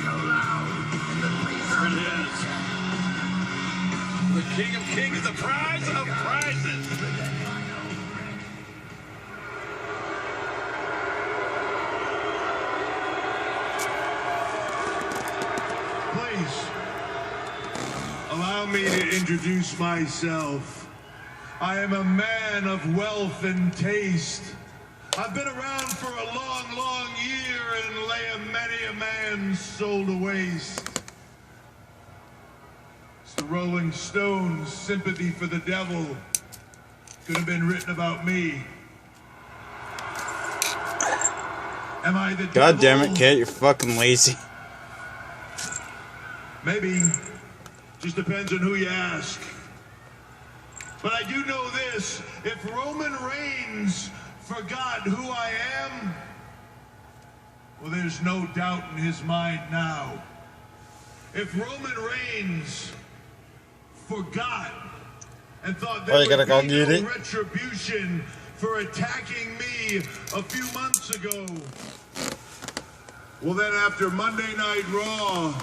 There it is. The King of Kings, the prize of prizes. Please, allow me to introduce myself. I am a man of wealth and taste. I've been around for a long, long year and lay many a man's soul to waste. It's the Rolling Stones' Sympathy for the Devil. Could have been written about me. Am I the God damn devil? it, Kate, you're fucking lazy. Maybe. Just depends on who you ask. But I do know this. If Roman Reigns forgot who I am, well, there's no doubt in his mind now. If Roman Reigns forgot and thought there Oh, you gotta go would be get no it? retribution for attacking me a few months ago, well, then after Monday Night Raw,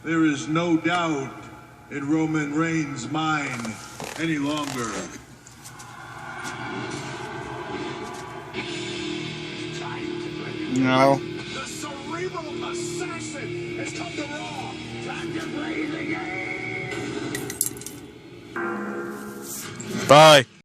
there is no doubt in Roman Reigns' mind any longer. No. The cerebral assassin has come to Raw. Time to play the game. Bye.